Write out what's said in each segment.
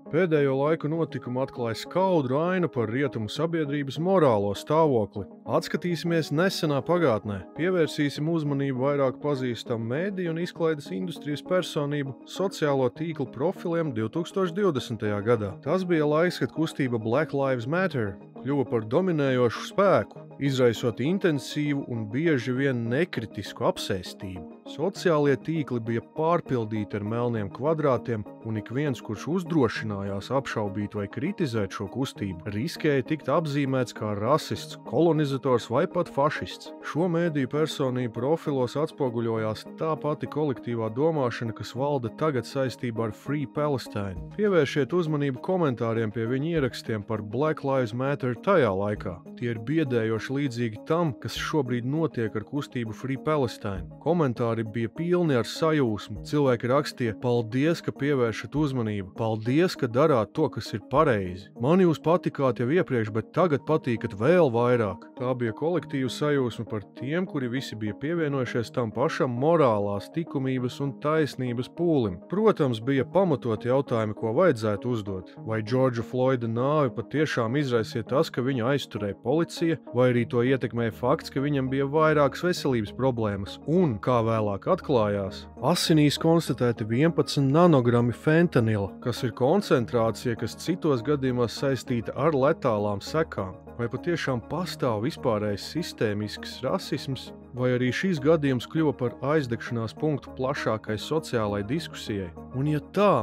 Pēdējo laiku notikumi atklāja skaudru ainu par rietumu sabiedrības morālo stāvokli. Atskatīsimies nesenā pagātnē, pievērsīsim uzmanību vairāk pazīstamu mēdīju un izklaides industrijas personību sociālo tīklu profiliem 2020. gadā. Tas bija laiks, kad kustība Black Lives Matter kļuva par dominējošu spēku, izraisot intensīvu un bieži vien nekritisku apsēstību. Sociālie tīkli bija pārpildīti ar melniem kvadrātiem, un ik viens, kurš uzdrošinājās apšaubīt vai kritizēt šo kustību, riskēja tikt apzīmēts kā rasists, kolonizators vai pat fašists. Šo mēdīju personību profilos atspoguļojās tā pati kolektīvā domāšana, kas valda tagad saistībā ar Free Palestine. Pievēršiet uzmanību komentāriem pie viņa ierakstiem par Black Lives Matter tajā laikā. Tie ir biedējoši līdzīgi tam, kas šobrīd notiek ar kustību Free Palestine. Komentāri bija pilni ar sajūsmu. Cilvēki rakstīja: paldies, ka pievēršat uzmanību, paldies, ka darāt to, kas ir pareizi. Man jūs patikāt jau iepriekš, bet tagad patīkat vēl vairāk. Tā bija kolektīva sajūsma par tiem, kuri visi bija pievienojušies tam pašam morālās, likumības un taisnības pūlim. Protams, bija pamatot jautājumi, ko vajadzētu uzdot. Vai Džordža Floyda nāvi patiešām izraisīja tas, ka viņu aizturēja policija, vai arī to ietekmēja fakts, ka viņam bija vairākas veselības problēmas un, kā vēlāk atklājās, asinīs konstatēti 11 nanogrami fentanila, kas ir koncentrācija, kas citos gadījumos saistīta ar letālām sekām. Vai patiešām pastāv vispārējais sistēmisks rasisms, vai arī šis gadījums kļuva par aizdegšanās punktu plašākai sociālai diskusijai? Un ja tā,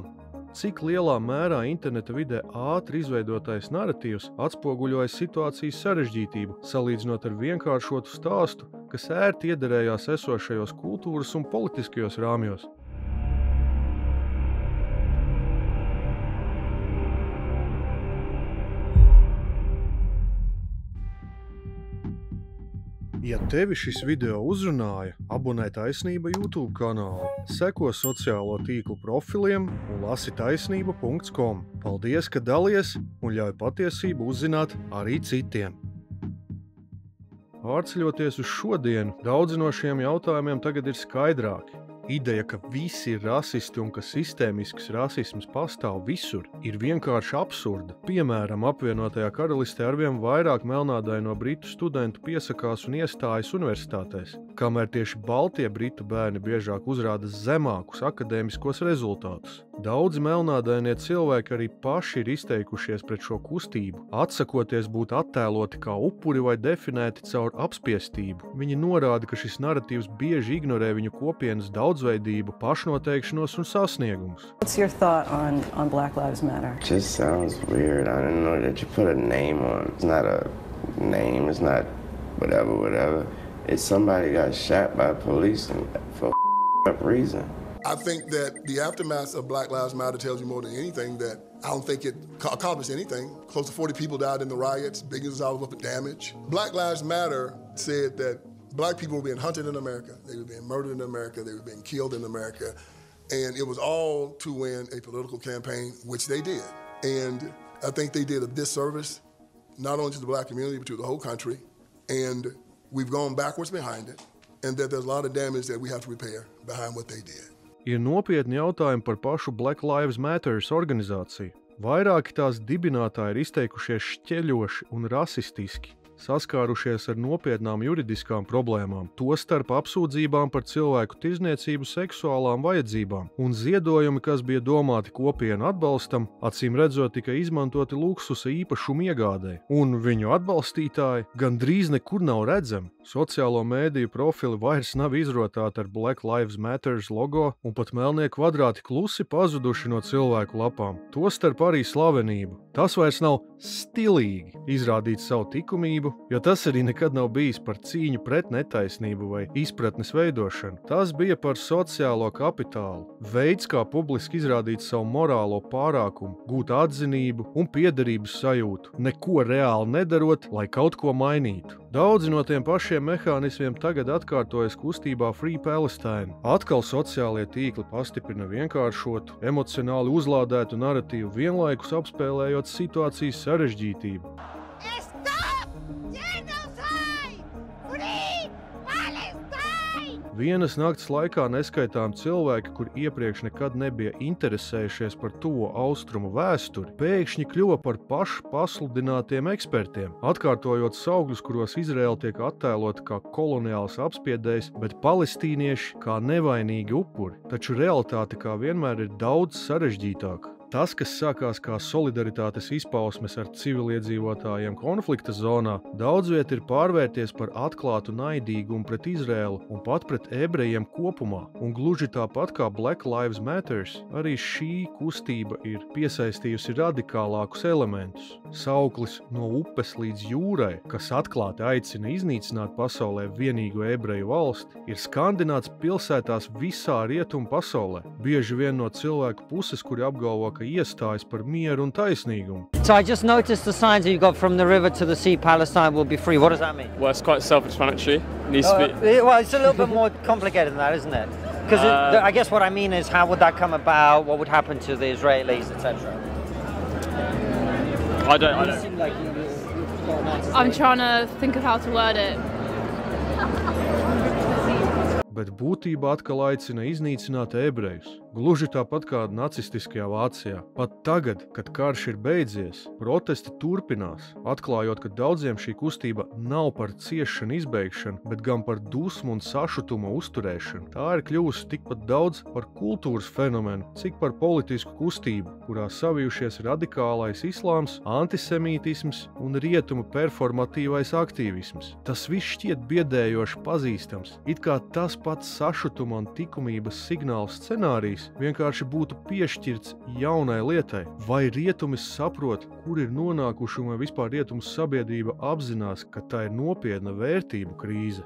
cik lielā mērā interneta vidē ātri izveidotais naratīvs atspoguļoja situācijas sarežģītību, salīdzinot ar vienkāršotu stāstu, kas ērti iederējās esošajos kultūras un politiskajos rāmjos. Ja tevi šis video uzrunāja, abonē Taisnība YouTube kanālu, seko sociālo tīklu profiliem un lasi taisnība.com. Paldies, ka dalies un ļauj patiesību uzzināt arī citiem. Pārceļoties uz šodienu, daudzi no šiem jautājumiem tagad ir skaidrāki. Ideja, ka visi ir rasisti un ka sistēmisks rasisms pastāv visur, ir vienkārši absurda. Piemēram, apvienotajā karalistē arvien vairāk melnādaino britu studentu piesakās un iestājas universitātēs, kamēr tieši baltie britu bērni biežāk uzrāda zemākus akadēmiskos rezultātus. Daudzi melnādainie cilvēki arī paši ir izteikušies pret šo kustību, atsakoties būt attēloti kā upuri vai definēti caur apspiestību. Viņi norāda, ka šis naratīvs bieži ignorē viņu kopienas daudzveidību, pašnoteikšanos un sasniegumus. What's your thought on Black Lives Matter? Just sounds weird. I didn't know that you put a name on. It's not a name. It's not whatever. It's somebody got shot by police for a reason. I think that the aftermath of Black Lives Matter tells you more than anything that I don't think it accomplished anything. Close to 40 people died in the riots, billions of dollars worth of damage. Black Lives Matter said that black people were being hunted in America, they were being murdered in America, they were being killed in America, and it was all to win a political campaign, which they did. And I think they did a disservice, not only to the black community, but to the whole country. And we've gone backwards behind it, and that there's a lot of damage that we have to repair behind what they did. Ir nopietni jautājumi par pašu Black Lives Matter organizāciju. Vairāki tās dibinātāji ir izteikušies šķeļoši un rasistiski, saskārušies ar nopietnām juridiskām problēmām, tostarp apsūdzībām par cilvēku tirzniecību seksuālām vajadzībām, un ziedojumi, kas bija domāti kopienu atbalstam, acīm redzot tika izmantoti luksusa īpašumu iegādei, un viņu atbalstītāji gandrīz nekur nav redzami. Sociālo mēdīju profili vairs nav izrotāti ar Black Lives Matter logo, un pat melnie kvadrāti klusi pazuduši no cilvēku lapām, tostarp arī slavenību. Tas vairs nav stilīgi izrādīt savu likumību, jo tas arī nekad nav bijis par cīņu pret netaisnību vai izpratnes veidošanu. Tas bija par sociālo kapitālu, veids, kā publiski izrādīt savu morālo pārākumu, gūt atzinību un piederības sajūtu, neko reāli nedarot, lai kaut ko mainītu. Daudzi no tiem pašiem mehānismiem tagad atkārtojas kustībā Free Palestine. Atkal sociālie tīkli pastiprina vienkāršotu, emocionāli uzlādētu naratīvu, vienlaikus apspēlējot situācijas sarežģītību. Vienas nakts laikā neskaitām cilvēki, kur iepriekš nekad nebija interesējušies par tuvo austrumu vēsturi, pēkšņi kļuva par pašu pasludinātiem ekspertiem, atkārtojot saukļus, kuros Izraēla tiek attēlota kā koloniāls apspiedējs, bet palestīnieši kā nevainīgi upuri. Taču realitāte kā vienmēr ir daudz sarežģītāka. Tas, kas sākās kā solidaritātes izpausmes ar civiliedzīvotājiem konflikta zonā, daudzviet ir pārvērties par atklātu naidīgumu pret Izraēlu un pat pret ebrejiem kopumā. Un gluži tāpat kā Black Lives Matter, arī šī kustība ir piesaistījusi radikālākus elementus. Sauklis no upes līdz jūrai, kas atklāti aicina iznīcināt pasaulē vienīgo ebreju valsti, ir skandināts pilsētās visā rietumu pasaulē. Bieži vien no cilvēku puses, kuri apgalvo, ka iestājas par mieru un taisnīgumu. So I just noticed the signs that you got from the river to the sea, Palestine will be free. What does that mean? Well, it's quite self-explanatory. It needs to be. Well, it's a little bit more complicated than that, isn't it? Because I guess what I mean is, how would that come about? What would happen to the Israelis, etc.? I don't. I'm trying to think of how to word it. Bet būtībā atkal aicina iznīcināt ebrejus. Gluži tāpat kā nacistiskajā Vācijā. Pat tagad, kad karš ir beidzies, protesti turpinās, atklājot, ka daudziem šī kustība nav par ciešanu izbeigšanu, bet gan par dusmu un sašutumu uzturēšanu. Tā ir kļuvusi tikpat daudz par kultūras fenomenu, cik par politisku kustību, kurā savijušies radikālais islāms, antisemītisms un rietumu performatīvais aktīvisms. Tas viss šķiet biedējoši pazīstams, it kā tas pats sašutuma un likumības signāls scenārijs vienkārši būtu piešķirts jaunai lietai. Vai rietumi saprot, kur ir nonākuši, un vai vispār rietumu sabiedrība apzinās, ka tā ir nopietna vērtību krīze?